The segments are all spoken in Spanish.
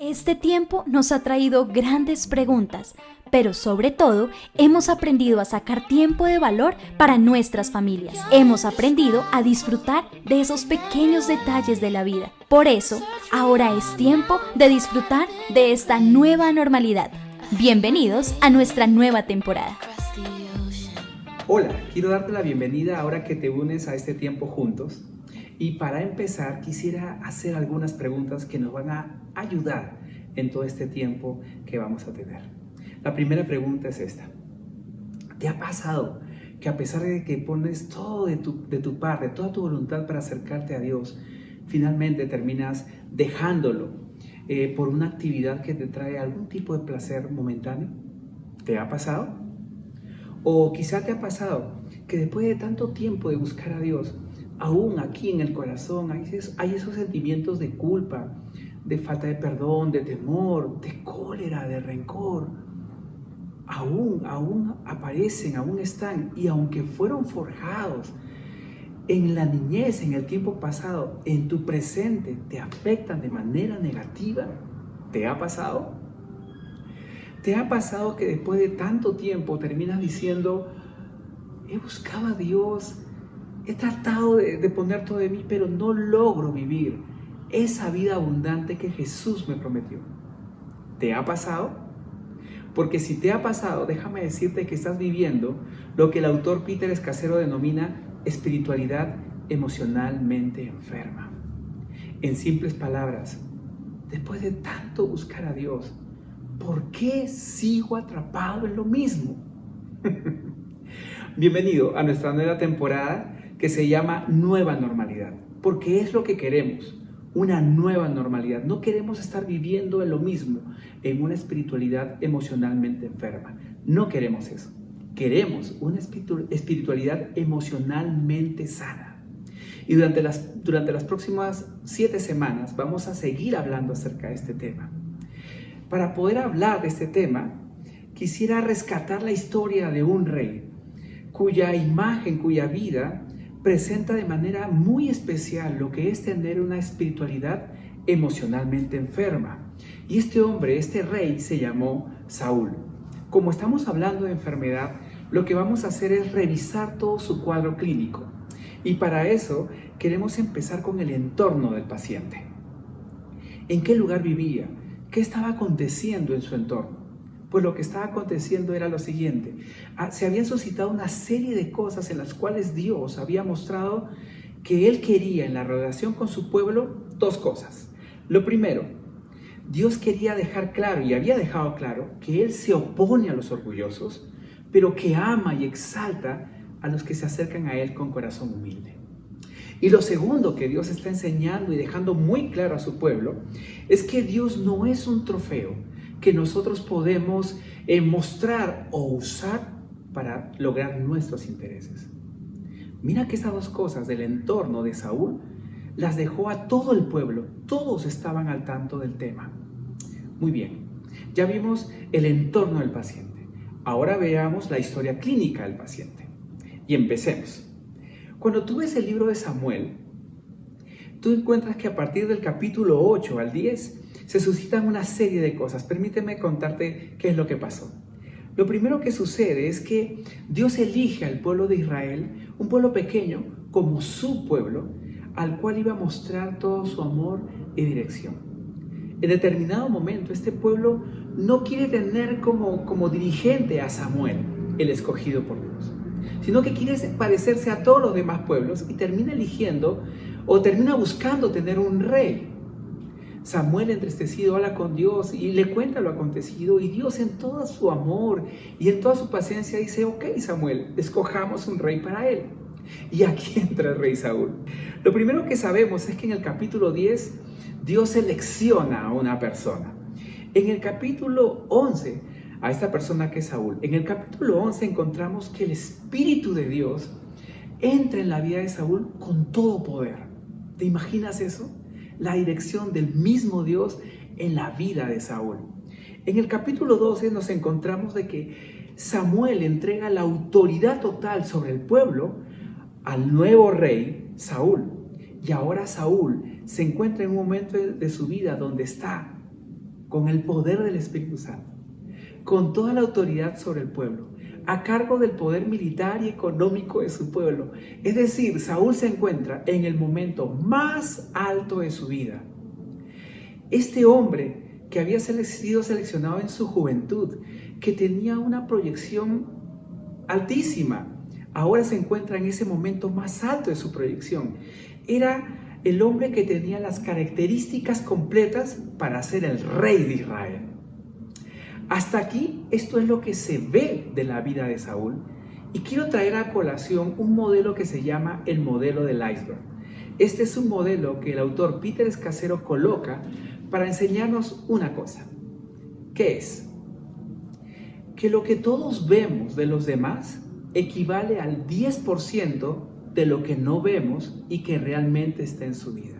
Este tiempo nos ha traído grandes preguntas, pero sobre todo hemos aprendido a sacar tiempo de valor para nuestras familias. Hemos aprendido a disfrutar de esos pequeños detalles de la vida. Por eso, ahora es tiempo de disfrutar de esta nueva normalidad. Bienvenidos a nuestra nueva temporada. Hola, quiero darte la bienvenida ahora que te unes a este tiempo juntos. Y para empezar, quisiera hacer algunas preguntas que nos van a ayudar en todo este tiempo que vamos a tener. La primera pregunta es esta. ¿Te ha pasado que a pesar de que pones todo de tu parte, toda tu voluntad para acercarte a Dios, finalmente terminas dejándolo por una actividad que te trae algún tipo de placer momentáneo? ¿Te ha pasado? O quizá te ha pasado que después de tanto tiempo de buscar a Dios, aún aquí en el corazón hay esos sentimientos de culpa, de falta de perdón, de temor, de cólera, de rencor. Aún aparecen, aún están, y aunque fueron forjados en la niñez, en el tiempo pasado, en tu presente, te afectan de manera negativa. ¿Te ha pasado? ¿Te ha pasado que después de tanto tiempo terminas diciendo, he buscado a Dios, he tratado de poner todo de mí, pero no logro vivir esa vida abundante que Jesús me prometió? ¿Te ha pasado? Porque si te ha pasado, déjame decirte que estás viviendo lo que el autor Peter Escasero denomina espiritualidad emocionalmente enferma. En simples palabras, después de tanto buscar a Dios, ¿por qué sigo atrapado en lo mismo? Bienvenido a nuestra nueva temporada que se llama Nueva Normalidad, porque es lo que queremos, una nueva normalidad. No queremos estar viviendo en lo mismo, en una espiritualidad emocionalmente enferma. No queremos eso. Queremos una espiritualidad emocionalmente sana. Y durante las próximas 7 semanas vamos a seguir hablando acerca de este tema. Para poder hablar de este tema, quisiera rescatar la historia de un rey, cuya imagen, cuya vida presenta de manera muy especial lo que es tener una espiritualidad emocionalmente enferma. Y este hombre, este rey, se llamó Saúl. Como estamos hablando de enfermedad, lo que vamos a hacer es revisar todo su cuadro clínico. Y para eso queremos empezar con el entorno del paciente. ¿En qué lugar vivía? ¿Qué estaba aconteciendo en su entorno? Pues lo que estaba aconteciendo era lo siguiente. Se habían suscitado una serie de cosas en las cuales Dios había mostrado que Él quería en la relación con su pueblo 2 cosas. Lo primero, Dios quería dejar claro y había dejado claro que Él se opone a los orgullosos, pero que ama y exalta a los que se acercan a Él con corazón humilde. Y lo segundo que Dios está enseñando y dejando muy claro a su pueblo es que Dios no es un trofeo que nosotros podemos mostrar o usar para lograr nuestros intereses. Mira que estas 2 cosas del entorno de Saúl las dejó a todo el pueblo. Todos estaban al tanto del tema. Muy bien, ya vimos el entorno del paciente. Ahora veamos la historia clínica del paciente. Y empecemos. Cuando tú ves el libro de Samuel, tú encuentras que a partir del capítulo 8 al 10 se suscitan una serie de cosas. Permíteme contarte qué es lo que pasó. Lo primero que sucede es que Dios elige al pueblo de Israel, un pueblo pequeño, como su pueblo, al cual iba a mostrar todo su amor y dirección. En determinado momento, este pueblo no quiere tener como dirigente a Samuel, el escogido por Dios, sino que quiere parecerse a todos los demás pueblos y termina eligiendo o termina buscando tener un rey. Samuel, entristecido, habla con Dios y le cuenta lo acontecido, y Dios, en todo su amor y en toda su paciencia, dice: ok, Samuel, escojamos un rey para él. Y aquí entra el rey Saúl. Lo primero que sabemos es que en el capítulo 10 Dios selecciona a una persona. En el capítulo 11 a esta persona que es Saúl. En el capítulo 11 encontramos que el Espíritu de Dios entra en la vida de Saúl con todo poder. ¿Te imaginas eso? La dirección del mismo Dios en la vida de Saúl. En el capítulo 12 nos encontramos de que Samuel entrega la autoridad total sobre el pueblo al nuevo rey Saúl. Y ahora Saúl se encuentra en un momento de su vida donde está con el poder del Espíritu Santo, con toda la autoridad sobre el pueblo, a cargo del poder militar y económico de su pueblo. Es decir, Saúl se encuentra en el momento más alto de su vida. Este hombre que había sido seleccionado en su juventud, que tenía una proyección altísima, ahora se encuentra en ese momento más alto de su proyección. Era el hombre que tenía las características completas para ser el rey de Israel. Hasta aquí, esto es lo que se ve de la vida de Saúl, y quiero traer a colación un modelo que se llama el modelo del iceberg. Este es un modelo que el autor Peter Scazzero coloca para enseñarnos una cosa. ¿Qué es? Que lo que todos vemos de los demás equivale al 10% de lo que no vemos y que realmente está en su vida.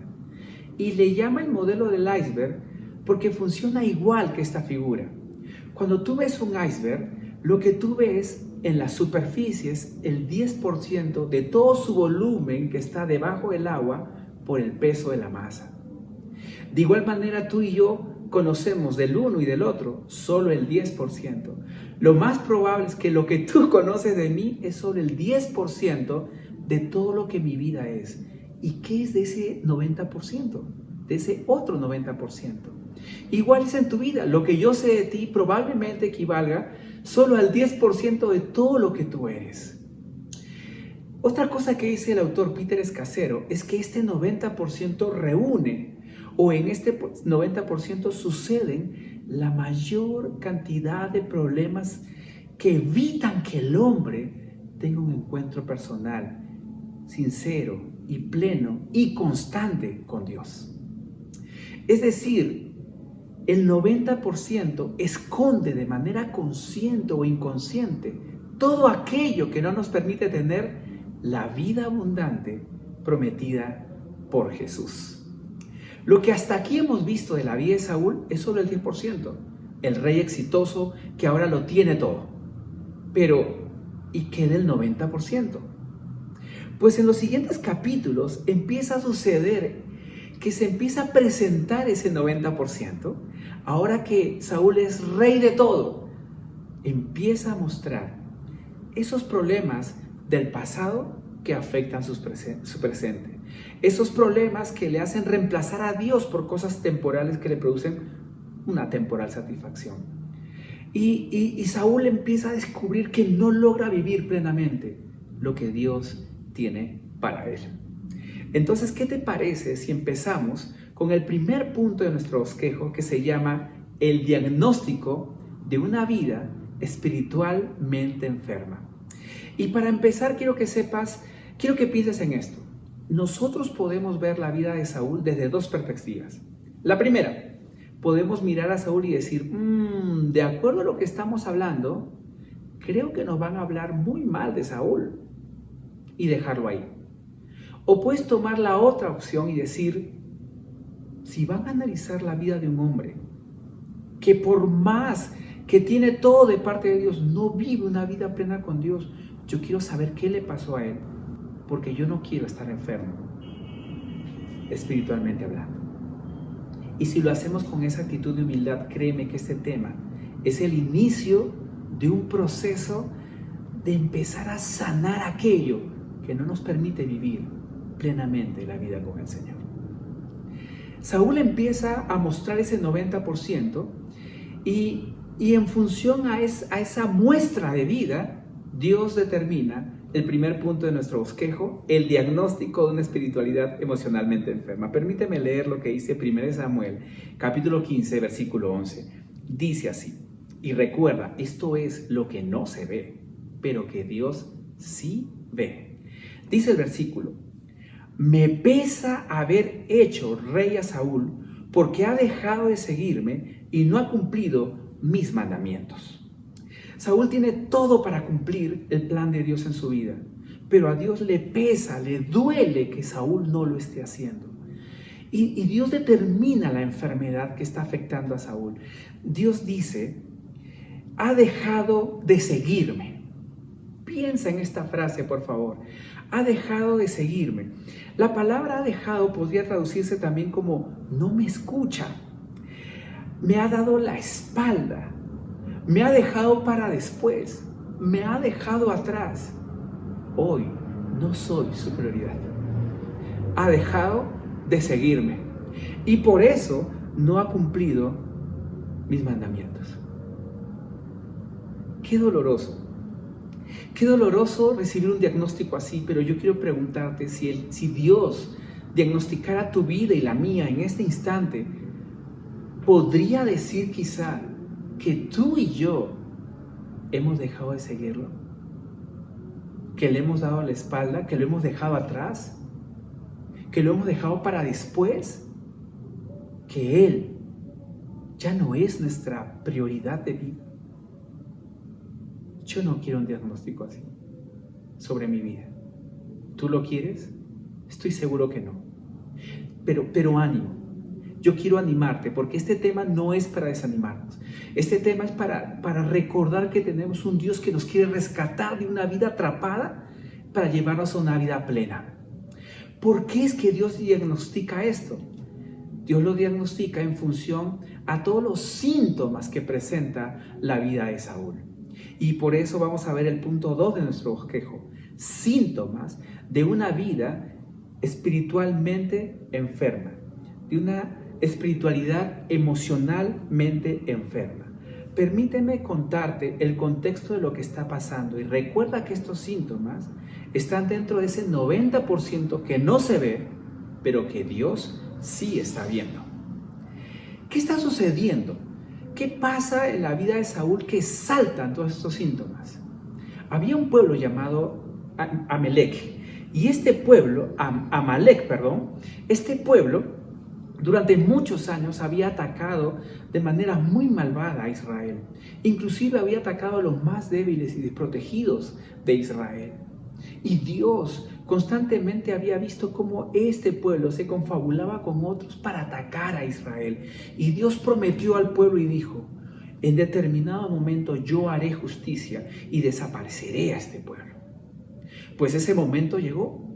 Y le llama el modelo del iceberg porque funciona igual que esta figura. Cuando tú ves un iceberg, lo que tú ves en la superficie es el 10% de todo su volumen que está debajo del agua por el peso de la masa. De igual manera, tú y yo conocemos del uno y del otro solo el 10%. Lo más probable es que lo que tú conoces de mí es solo el 10% de todo lo que mi vida es. ¿Y qué es de ese 90%? De ese otro 90%. Igual es en tu vida. Lo que yo sé de ti probablemente equivalga solo al 10% de todo lo que tú eres. Otra cosa que dice el autor Peter Scazzero es que este 90% reúne, o en este 90% suceden la mayor cantidad de problemas que evitan que el hombre tenga un encuentro personal, sincero y pleno y constante con Dios. Es decir, el 90% esconde de manera consciente o inconsciente todo aquello que no nos permite tener la vida abundante prometida por Jesús. Lo que hasta aquí hemos visto de la vida de Saúl es solo el 10%, el rey exitoso que ahora lo tiene todo. Pero, ¿y qué del 90%? Pues en los siguientes capítulos empieza a suceder que se empieza a presentar ese 90%, ahora que Saúl es rey de todo, empieza a mostrar esos problemas del pasado que afectan su presente, esos problemas que le hacen reemplazar a Dios por cosas temporales que le producen una temporal satisfacción. Y Saúl empieza a descubrir que no logra vivir plenamente lo que Dios tiene para él. Entonces, ¿qué te parece si empezamos con el primer punto de nuestro bosquejo, que se llama el diagnóstico de una vida espiritualmente enferma? Y para empezar, quiero que pienses en esto. Nosotros podemos ver la vida de Saúl desde dos perspectivas. La primera, podemos mirar a Saúl y decir, de acuerdo a lo que estamos hablando, creo que nos van a hablar muy mal de Saúl, y dejarlo ahí. O puedes tomar la otra opción y decir, si van a analizar la vida de un hombre que por más que tiene todo de parte de Dios, no vive una vida plena con Dios, yo quiero saber qué le pasó a él, porque yo no quiero estar enfermo, espiritualmente hablando. Y si lo hacemos con esa actitud de humildad, créeme que este tema es el inicio de un proceso de empezar a sanar aquello que no nos permite vivir plenamente la vida con el Señor. Saúl empieza a mostrar ese 90% y en función a esa muestra de vida, Dios determina el primer punto de nuestro bosquejo, el diagnóstico de una espiritualidad emocionalmente enferma. Permíteme leer lo que dice 1 Samuel, capítulo 15, versículo 11. Dice así, y recuerda, esto es lo que no se ve, pero que Dios sí ve. Dice el versículo, me pesa haber hecho rey a Saúl, porque ha dejado de seguirme y no ha cumplido mis mandamientos. Saúl tiene todo para cumplir el plan de Dios en su vida, pero a Dios le pesa, le duele que Saúl no lo esté haciendo. Y Dios determina la enfermedad que está afectando a Saúl. Dios dice, ha dejado de seguirme. Piensa en esta frase, por favor. Ha dejado de seguirme. La palabra ha dejado podría traducirse también como no me escucha. me ha dado la espalda, me ha dejado para después, me ha dejado atrás. Hoy no soy su prioridad. Ha dejado de seguirme y por eso no ha cumplido mis mandamientos. Qué doloroso. Qué doloroso recibir un diagnóstico así, pero yo quiero preguntarte si Dios diagnosticara tu vida y la mía en este instante, ¿podría decir quizá que tú y yo hemos dejado de seguirlo? ¿Que le hemos dado la espalda? ¿Que lo hemos dejado atrás? ¿Que lo hemos dejado para después? ¿Que Él ya no es nuestra prioridad de vida? Yo no quiero un diagnóstico así sobre mi vida. ¿Tú lo quieres? Estoy seguro que no. Pero ánimo. Yo quiero animarte porque este tema no es para desanimarnos. Este tema es para recordar que tenemos un Dios que nos quiere rescatar de una vida atrapada para llevarnos a una vida plena. ¿Por qué es que Dios diagnostica esto? Dios lo diagnostica en función a todos los síntomas que presenta la vida de Saúl. Y por eso vamos a ver el punto 2 de nuestro bosquejo. Síntomas de una vida espiritualmente enferma, de una espiritualidad emocionalmente enferma. Permíteme contarte el contexto de lo que está pasando y recuerda que estos síntomas están dentro de ese 90% que no se ve, pero que Dios sí está viendo. ¿Qué está sucediendo? ¿Qué pasa en la vida de Saúl que saltan todos estos síntomas? Había un pueblo llamado Amalek y este pueblo, este pueblo durante muchos años había atacado de manera muy malvada a Israel. Inclusive había atacado a los más débiles y desprotegidos de Israel. Y Dios constantemente había visto cómo este pueblo se confabulaba con otros para atacar a Israel. Y Dios prometió al pueblo y dijo: en determinado momento yo haré justicia y desapareceré a este pueblo. Pues ese momento llegó.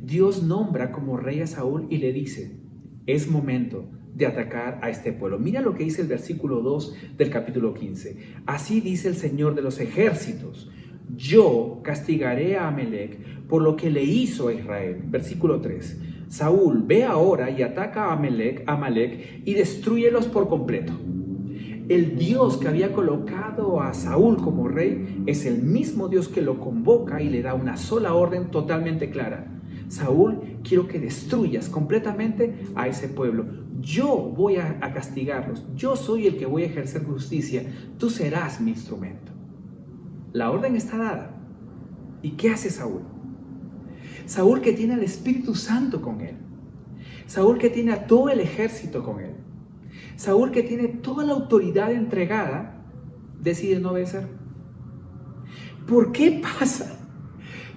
Dios nombra como rey a Saúl y le dice: es momento de atacar a este pueblo. Mira lo que dice el versículo 2 del capítulo 15. Así dice el Señor de los ejércitos: yo castigaré a Amalek por lo que le hizo a Israel. Versículo 3. Saúl, ve ahora y ataca a Amalek y destrúyelos por completo. El Dios que había colocado a Saúl como rey es el mismo Dios que lo convoca y le da una sola orden totalmente clara. Saúl, quiero que destruyas completamente a ese pueblo. Yo voy a castigarlos. Yo soy el que voy a ejercer justicia. Tú serás mi instrumento. La orden está dada. ¿Y qué hace Saúl? Saúl, que tiene al Espíritu Santo con él. Saúl, que tiene a todo el ejército con él. Saúl, que tiene toda la autoridad entregada, decide no obedecer. ¿Por qué pasa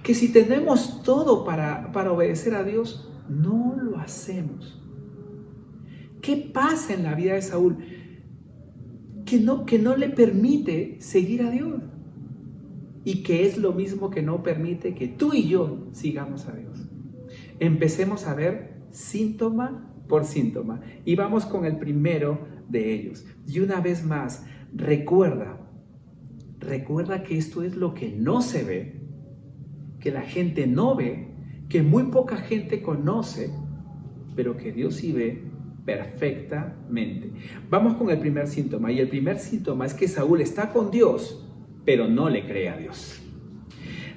que si tenemos todo para obedecer a Dios, no lo hacemos? ¿Qué pasa en la vida de Saúl que no le permite seguir a Dios? Y que es lo mismo que no permite que tú y yo sigamos a Dios. Empecemos a ver síntoma por síntoma y vamos con el primero de ellos. Y una vez más, recuerda que esto es lo que no se ve, que la gente no ve, que muy poca gente conoce, pero que Dios sí ve perfectamente. Vamos con el primer síntoma, y el primer síntoma es que Saúl está con Dios, pero no le cree a Dios.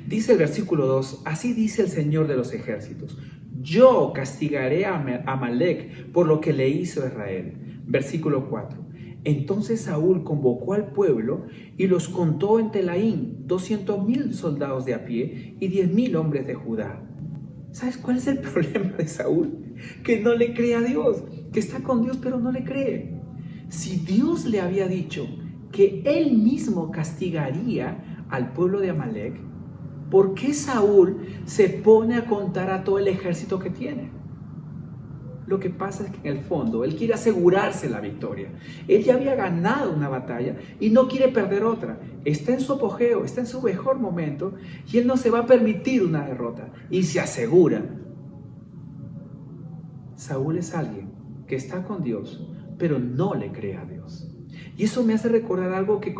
Dice el versículo 2, así dice el Señor de los ejércitos: yo castigaré a Amalek por lo que le hizo a Israel. Versículo 4, entonces Saúl convocó al pueblo y los contó en Telaín, 200,000 soldados de a pie y 10,000 hombres de Judá. ¿Sabes cuál es el problema de Saúl? Que no le cree a Dios, que está con Dios pero no le cree. Si Dios le había dicho que él mismo castigaría al pueblo de Amalek, ¿por qué Saúl se pone a contar a todo el ejército que tiene? Lo que pasa es que en el fondo él quiere asegurarse la victoria. Él ya había ganado una batalla y no quiere perder otra. Está en su apogeo, está en su mejor momento y él no se va a permitir una derrota y se asegura. Saúl es alguien que está con Dios, pero no le cree a Dios. Y eso me hace recordar algo que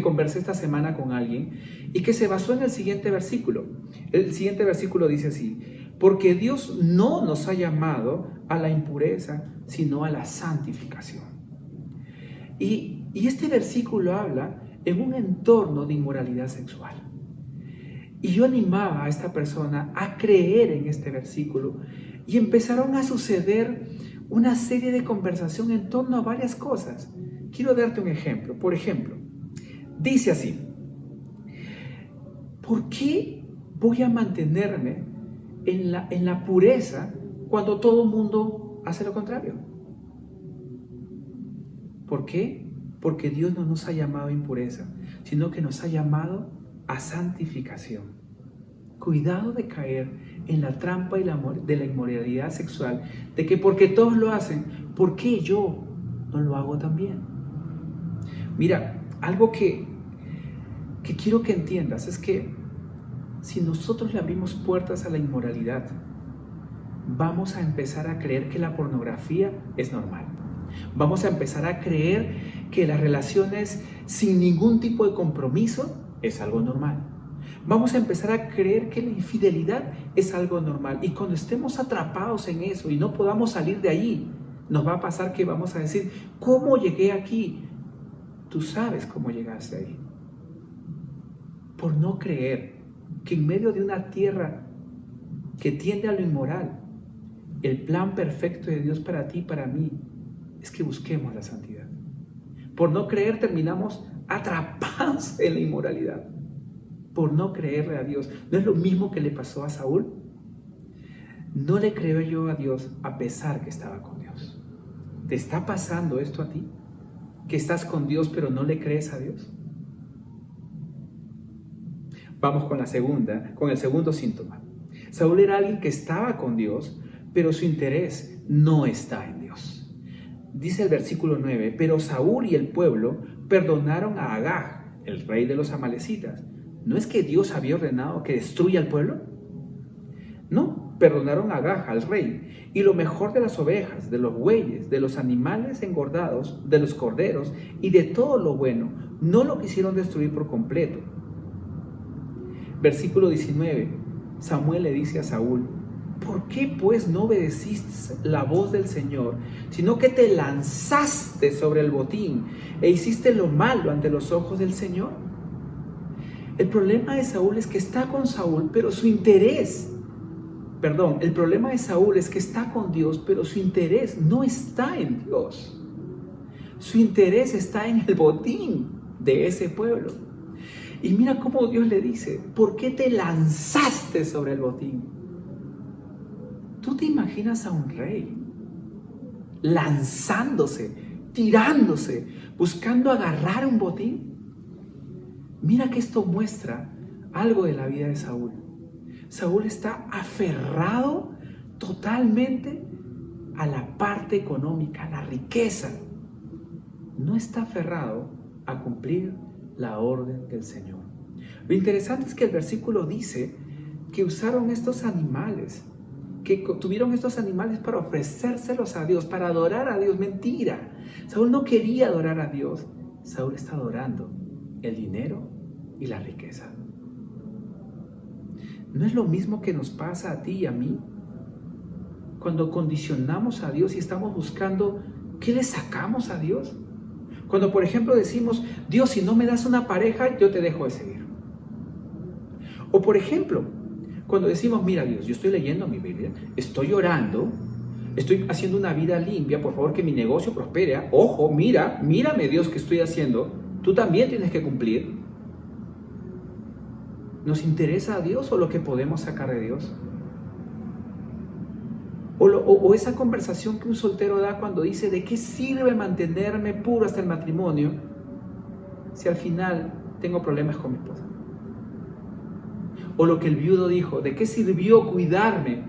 conversé esta semana con alguien y que se basó en el siguiente versículo. El siguiente versículo dice así: porque Dios no nos ha llamado a la impureza, sino a la santificación. Y este versículo habla en un entorno de inmoralidad sexual. Y yo animaba a esta persona a creer en este versículo y empezaron a suceder una serie de conversación en torno a varias cosas. Quiero darte un ejemplo. Por ejemplo, dice así: ¿por qué voy a mantenerme en la pureza cuando todo el mundo hace lo contrario? ¿Por qué? Porque Dios no nos ha llamado a impureza, sino que nos ha llamado a santificación. Cuidado de caer en la trampa de la inmoralidad sexual, de que porque todos lo hacen, ¿por qué yo no lo hago también? Mira, algo que quiero que entiendas es que si nosotros le abrimos puertas a la inmoralidad, vamos a empezar a creer que la pornografía es normal. Vamos a empezar a creer que las relaciones sin ningún tipo de compromiso es algo normal. Vamos a empezar a creer que la infidelidad es algo normal. Y cuando estemos atrapados en eso y no podamos salir de allí, nos va a pasar que vamos a decir: ¿cómo llegué aquí? Tú sabes cómo llegaste ahí. Por no creer que en medio de una tierra que tiende a lo inmoral, el plan perfecto de Dios para ti y para mí es que busquemos la santidad. Por no creer terminamos atrapados en la inmoralidad. Por no creerle a Dios. ¿No es lo mismo que le pasó a Saúl? No le creo yo a Dios a pesar que estaba con Dios. ¿Te está pasando esto a ti? ¿Que estás con Dios pero no le crees a Dios? Vamos con el segundo síntoma. Saúl era alguien que estaba con Dios, pero su interés no está en Dios. Dice el versículo 9: pero Saúl y el pueblo perdonaron a Agag, el rey de los amalecitas. ¿No es que Dios había ordenado que destruya al pueblo? No, perdonaron a Agag, al rey, y lo mejor de las ovejas, de los bueyes, de los animales engordados, de los corderos y de todo lo bueno. No lo quisieron destruir por completo. Versículo 19, Samuel le dice a Saúl: ¿por qué pues no obedeciste la voz del Señor, sino que te lanzaste sobre el botín e hiciste lo malo ante los ojos del Señor? El problema de Saúl es que está con Saúl, pero el problema de Saúl es que está con Dios, pero su interés no está en Dios. Su interés está en el botín de ese pueblo. Y mira cómo Dios le dice: ¿por qué te lanzaste sobre el botín? ¿Tú te imaginas a un rey lanzándose, tirándose, buscando agarrar un botín? Mira que esto muestra algo de la vida de Saúl. Saúl está aferrado totalmente a la parte económica, a la riqueza. No está aferrado a cumplir la orden del Señor. Lo interesante es que el versículo dice que usaron estos animales, que tuvieron estos animales para ofrecérselos a Dios, para adorar a Dios. Mentira. Saúl no quería adorar a Dios. Saúl está adorando el dinero y la riqueza. ¿No es lo mismo que nos pasa a ti y a mí? Cuando condicionamos a Dios y estamos buscando ¿qué le sacamos a Dios? Cuando, por ejemplo, decimos: Dios, si no me das una pareja, yo te dejo de seguir. O, por ejemplo, cuando decimos: mira, Dios, yo estoy leyendo mi Biblia, estoy orando, estoy haciendo una vida limpia, por favor que mi negocio prospere. Ojo, mírame, Dios, que estoy haciendo. Tú también tienes que cumplir. ¿Nos interesa a Dios o lo que podemos sacar de Dios? O esa conversación que un soltero da cuando dice: ¿de qué sirve mantenerme puro hasta el matrimonio si al final tengo problemas con mi esposa? O lo que el viudo dijo: ¿de qué sirvió cuidarme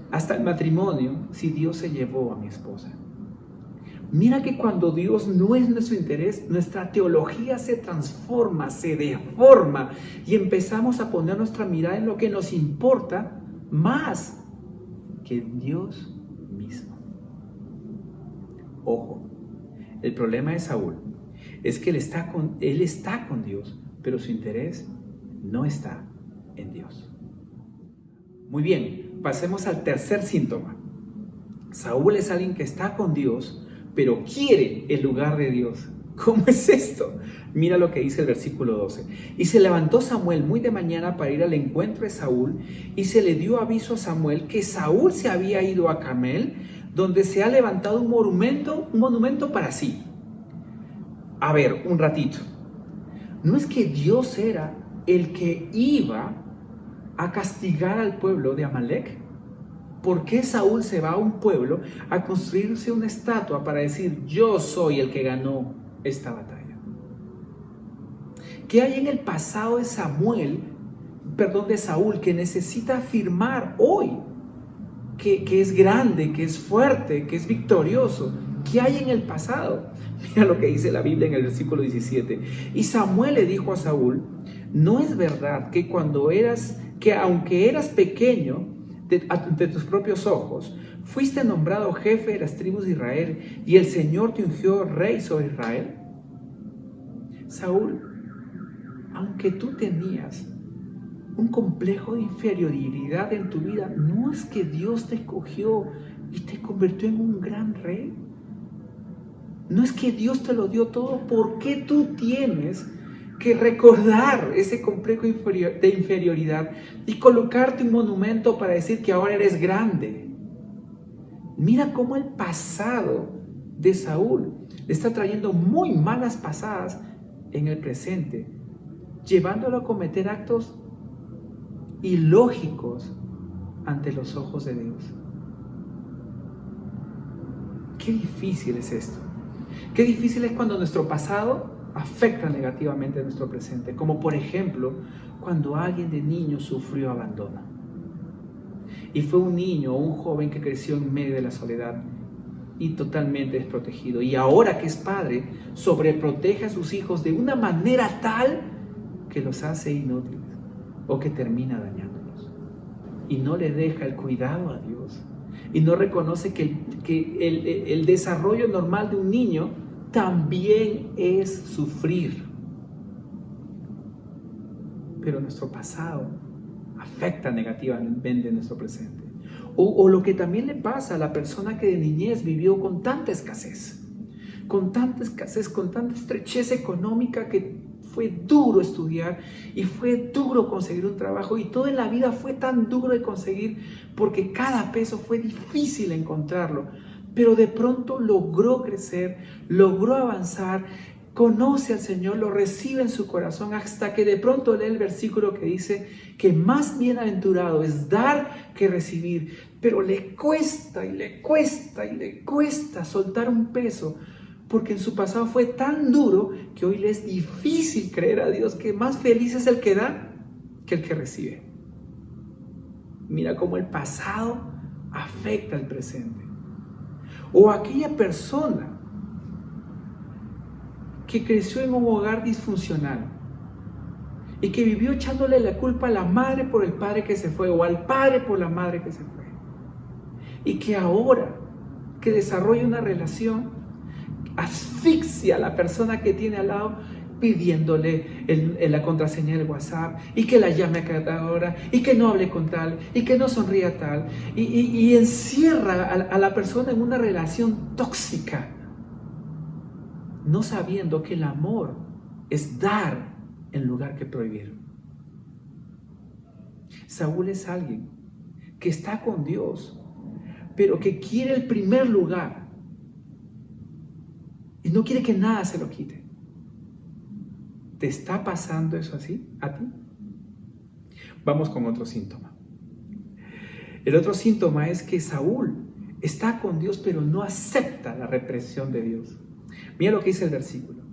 hasta el matrimonio si Dios se llevó a mi esposa? Mira que cuando Dios no es nuestro interés, nuestra teología se transforma, se deforma y empezamos a poner nuestra mirada en lo que nos importa más que en Dios mismo. Ojo, el problema de Saúl es que él está con Dios, pero su interés no está en Dios. Muy bien, pasemos al tercer síntoma. Saúl es alguien que está con Dios, pero quiere el lugar de Dios. ¿Cómo es esto? Mira lo que dice el versículo 12. Y se levantó Samuel muy de mañana para ir al encuentro de Saúl, y se le dio aviso a Samuel que Saúl se había ido a Carmel, donde se ha levantado un monumento para sí. A ver, un ratito. ¿No es que Dios era el que iba a castigar al pueblo de Amalek? ¿Por qué Saúl se va a un pueblo a construirse una estatua para decir, yo soy el que ganó esta batalla? ¿Qué hay en el pasado de Saúl, que necesita afirmar hoy que es grande, que es fuerte, que es victorioso? ¿Qué hay en el pasado? Mira lo que dice la Biblia en el versículo 17. Y Samuel le dijo a Saúl, ¿no es verdad que aunque eras pequeño de tus propios ojos, fuiste nombrado jefe de las tribus de Israel y el Señor te ungió rey sobre Israel? Saúl, aunque tú tenías un complejo de inferioridad en tu vida, ¿no es que Dios te escogió y te convirtió en un gran rey? ¿No es que Dios te lo dio todo? ¿Por qué tú tienes que recordar ese complejo de inferioridad y colocarte un monumento para decir que ahora eres grande? Mira cómo el pasado de Saúl le está trayendo muy malas pasadas en el presente, llevándolo a cometer actos ilógicos ante los ojos de Dios. Qué difícil es esto. Qué difícil es cuando nuestro pasado afecta negativamente a nuestro presente, como por ejemplo cuando alguien de niño sufrió abandono y fue un niño o un joven que creció en medio de la soledad y totalmente desprotegido, y ahora que es padre sobreprotege a sus hijos de una manera tal que los hace inútiles o que termina dañándolos, y no le deja el cuidado a Dios y no reconoce que el desarrollo normal de un niño también es sufrir. Pero nuestro pasado afecta negativamente nuestro presente. O lo que también le pasa a la persona que de niñez vivió con tanta escasez, con tanta estrechez económica, que fue duro estudiar y fue duro conseguir un trabajo, y toda la vida fue tan duro de conseguir porque cada peso fue difícil encontrarlo. Pero de pronto logró crecer, logró avanzar, conoce al Señor, lo recibe en su corazón, hasta que de pronto lee el versículo que dice que más bienaventurado es dar que recibir, pero le cuesta y le cuesta y le cuesta soltar un peso, porque en su pasado fue tan duro que hoy le es difícil creer a Dios que más feliz es el que da que el que recibe. Mira cómo el pasado afecta al presente. O aquella persona que creció en un hogar disfuncional y que vivió echándole la culpa a la madre por el padre que se fue, o al padre por la madre que se fue, y que ahora que desarrolla una relación asfixia a la persona que tiene al lado pidiéndole la contraseña del WhatsApp, y que la llame a cada hora, y que no hable con tal, y que no sonría tal, y encierra a la persona en una relación tóxica, no sabiendo que el amor es dar en lugar que prohibir. Saúl es alguien que está con Dios, pero que quiere el primer lugar y no quiere que nada se lo quite. ¿Te está pasando eso así a ti? Vamos con otro síntoma. El otro síntoma es que Saúl está con Dios, pero no acepta la represión de Dios. Mira lo que dice el versículo.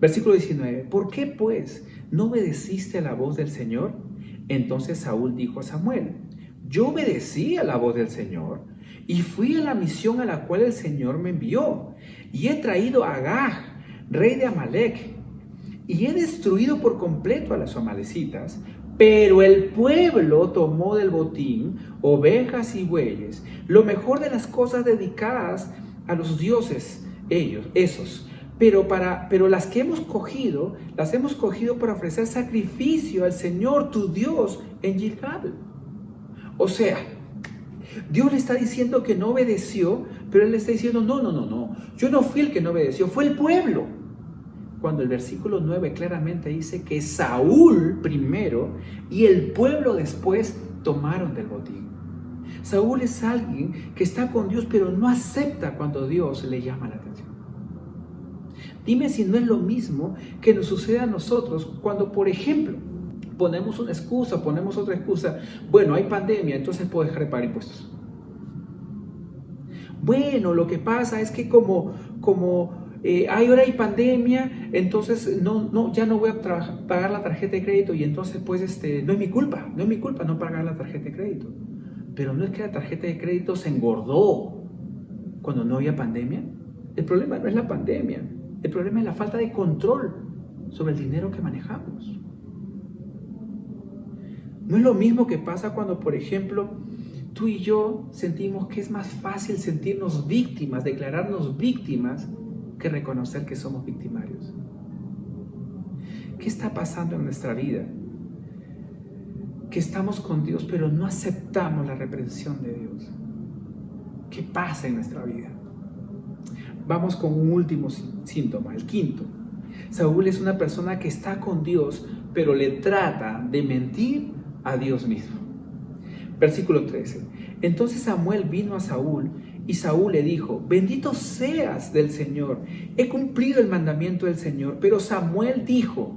Versículo 19. ¿Por qué pues no obedeciste a la voz del Señor? Entonces Saúl dijo a Samuel: yo obedecí a la voz del Señor y fui a la misión a la cual el Señor me envió, y he traído a Agag, rey de Amalek, y he destruido por completo a los amalecitas. Pero el pueblo tomó del botín ovejas y bueyes, lo mejor de las cosas dedicadas a los dioses esos. Pero las que hemos cogido, las hemos cogido para ofrecer sacrificio al Señor, tu Dios, en Gilgal. O sea, Dios le está diciendo que no obedeció, pero Él le está diciendo, no, yo no fui el que no obedeció, fue el pueblo. Cuando el versículo 9 claramente dice que Saúl primero y el pueblo después tomaron del botín. Saúl es alguien que está con Dios, pero no acepta cuando Dios le llama la atención. Dime si no es lo mismo que nos sucede a nosotros cuando, por ejemplo, ponemos una excusa, ponemos otra excusa. Bueno, hay pandemia, entonces puedo dejar de pagar impuestos. Bueno, lo que pasa es que como ahora hay pandemia, entonces ya no voy a pagar la tarjeta de crédito y entonces pues no es mi culpa no pagar la tarjeta de crédito. Pero no es que la tarjeta de crédito se engordó cuando no había pandemia. El problema no es la pandemia, el problema es la falta de control sobre el dinero que manejamos. No es lo mismo que pasa cuando, por ejemplo, tú y yo sentimos que es más fácil sentirnos víctimas, declararnos víctimas, que reconocer que somos victimarios. ¿Qué está pasando en nuestra vida? Que estamos con Dios, pero no aceptamos la reprensión de Dios. ¿Qué pasa en nuestra vida? Vamos con un último síntoma, el quinto. Saúl es una persona que está con Dios, pero le trata de mentir a Dios mismo. Versículo 13. Entonces Samuel vino a Saúl y Saúl le dijo, bendito seas del Señor, he cumplido el mandamiento del Señor. Pero Samuel dijo,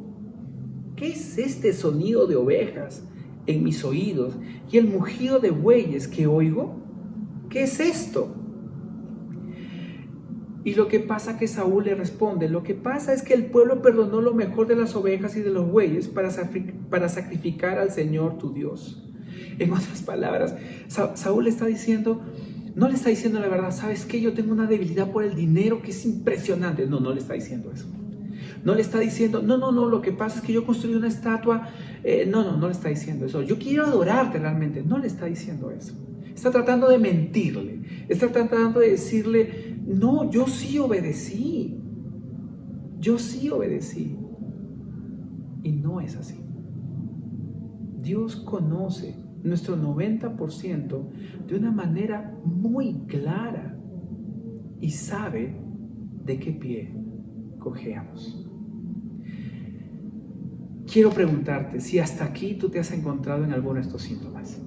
¿qué es este sonido de ovejas en mis oídos y el mugido de bueyes que oigo? ¿Qué es esto? Y lo que pasa que Saúl le responde, lo que pasa es que el pueblo perdonó lo mejor de las ovejas y de los bueyes para sacrificar al Señor tu Dios. En otras palabras, Saúl le está diciendo, no le está diciendo la verdad, ¿sabes qué? Yo tengo una debilidad por el dinero que es impresionante. No le está diciendo eso. No le está diciendo, no, lo que pasa es que yo construí una estatua. No le está diciendo eso. Yo quiero adorarte realmente. No le está diciendo eso. Está tratando de mentirle. Está tratando de decirle, no, yo sí obedecí. Y no es así. Dios conoce nuestro 90% de una manera muy clara y sabe de qué pie cojeamos. Quiero preguntarte si hasta aquí tú te has encontrado en alguno de estos síntomas.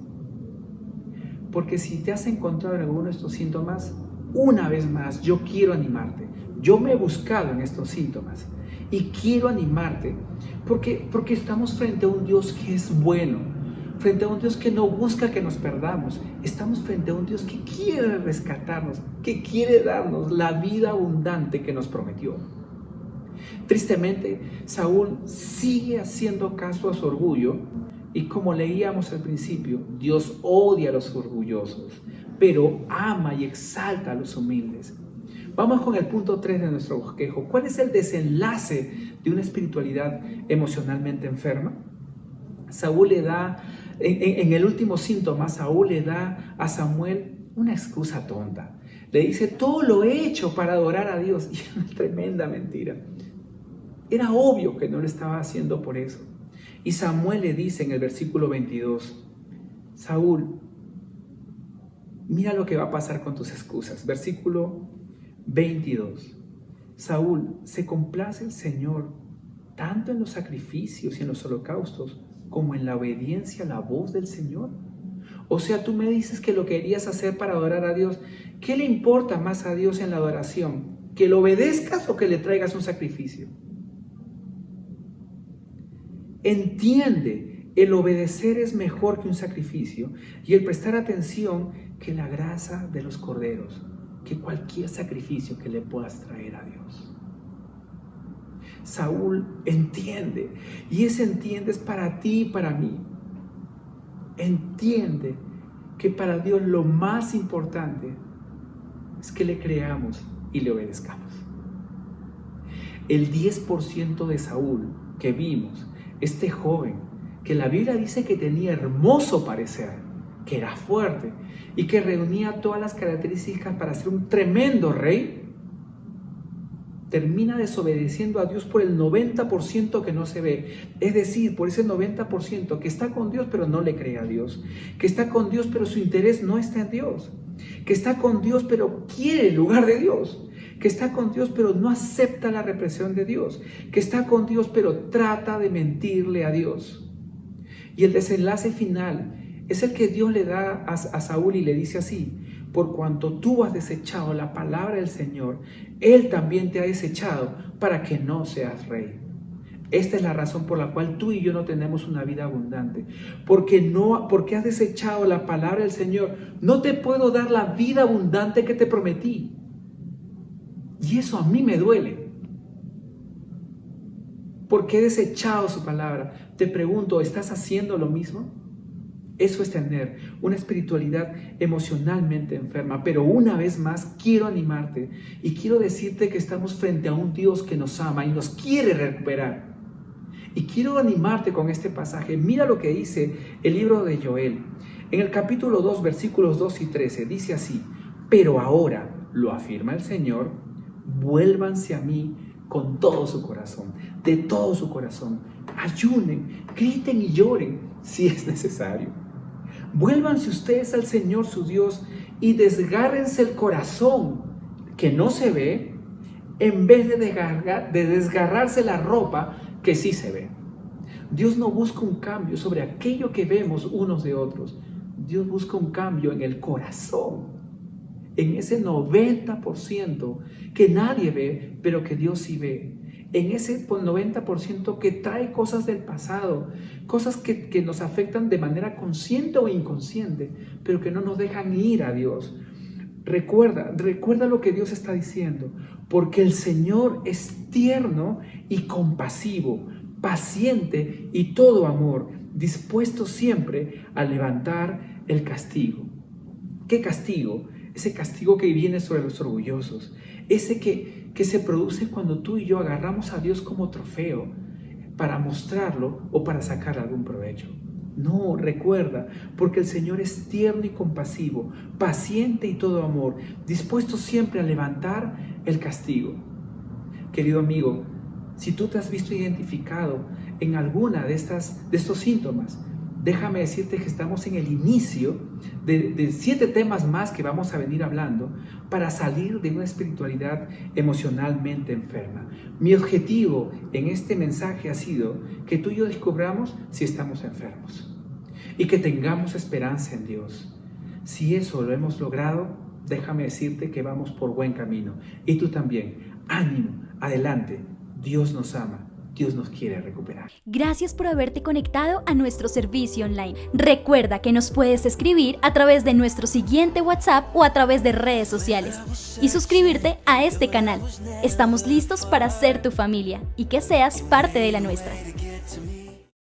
Porque si te has encontrado en alguno de estos síntomas, una vez más yo quiero animarte. Yo me he buscado en estos síntomas y quiero animarte porque estamos frente a un Dios que es bueno, frente a un Dios que no busca que nos perdamos. Estamos frente a un Dios que quiere rescatarnos, que quiere darnos la vida abundante que nos prometió. Tristemente, Saúl sigue haciendo caso a su orgullo y, como leíamos al principio, Dios odia a los orgullosos, pero ama y exalta a los humildes. Vamos con el punto 3 de nuestro bosquejo. ¿Cuál es el desenlace de una espiritualidad emocionalmente enferma? Saúl le da, en el último síntoma, Saúl le da a Samuel una excusa tonta. Le dice, todo lo he hecho para adorar a Dios. Y es una tremenda mentira. Era obvio que no lo estaba haciendo por eso. Y Samuel le dice en el versículo 22, Saúl, mira lo que va a pasar con tus excusas. Versículo 22. Saúl, ¿se complace el Señor tanto en los sacrificios y en los holocaustos como en la obediencia a la voz del Señor? O sea, tú me dices que lo querías hacer para adorar a Dios. ¿Qué le importa más a Dios en la adoración? ¿Que lo obedezcas o que le traigas un sacrificio? Entiende, el obedecer es mejor que un sacrificio y el prestar atención que la grasa de los corderos, que cualquier sacrificio que le puedas traer a Dios. Saúl entiende, y ese entiende es para ti y para mí. Entiende que para Dios lo más importante es que le creamos y le obedezcamos. El 10% de Saúl que vimos, este joven, que la Biblia dice que tenía hermoso parecer, que era fuerte y que reunía todas las características para ser un tremendo rey, termina desobedeciendo a Dios por el 90% que no se ve. Es decir, por ese 90% que está con Dios pero no le cree a Dios, que está con Dios pero su interés no está en Dios, que está con Dios pero quiere el lugar de Dios, que está con Dios pero no acepta la represión de Dios, que está con Dios pero trata de mentirle a Dios. Y el desenlace final es el que Dios le da a Saúl y le dice así: por cuanto tú has desechado la palabra del Señor, Él también te ha desechado para que no seas rey. Esta es la razón por la cual tú y yo no tenemos una vida abundante. Porque has desechado la palabra del Señor. No te puedo dar la vida abundante que te prometí. Y eso a mí me duele. Porque he desechado su palabra. Te pregunto, ¿estás haciendo lo mismo? Eso es tener una espiritualidad emocionalmente enferma. Pero una vez más quiero animarte y quiero decirte que estamos frente a un Dios que nos ama y nos quiere recuperar. Y quiero animarte con este pasaje. Mira lo que dice el libro de Joel. En el capítulo 2, versículos 2 y 13, dice así: pero ahora, lo afirma el Señor, vuélvanse a mí con todo su corazón, de todo su corazón. Ayunen, griten y lloren si es necesario. Vuélvanse ustedes al Señor su Dios y desgárrense el corazón que no se ve, en vez de desgarrarse la ropa que sí se ve. Dios no busca un cambio sobre aquello que vemos unos de otros. Dios busca un cambio en el corazón, en ese 90% que nadie ve, pero que Dios sí ve. En ese 90% que trae cosas del pasado, cosas que nos afectan de manera consciente o inconsciente, pero que no nos dejan ir a Dios. Recuerda lo que Dios está diciendo, porque el Señor es tierno y compasivo, paciente y todo amor, dispuesto siempre a levantar el castigo. ¿Qué castigo? Ese castigo que viene sobre los orgullosos, ese que se produce cuando tú y yo agarramos a Dios como trofeo para mostrarlo o para sacar algún provecho. No, recuerda, porque el Señor es tierno y compasivo, paciente y todo amor, dispuesto siempre a levantar el castigo. Querido amigo, si tú te has visto identificado en alguna de estos síntomas, déjame decirte que estamos en el inicio de 7 temas más que vamos a venir hablando para salir de una espiritualidad emocionalmente enferma. Mi objetivo en este mensaje ha sido que tú y yo descubramos si estamos enfermos y que tengamos esperanza en Dios. Si eso lo hemos logrado, déjame decirte que vamos por buen camino. Y tú también, ánimo, adelante, Dios nos ama. Dios nos quiere recuperar. Gracias por haberte conectado a nuestro servicio online. Recuerda que nos puedes escribir a través de nuestro siguiente WhatsApp o a través de redes sociales y suscribirte a este canal. Estamos listos para ser tu familia y que seas parte de la nuestra.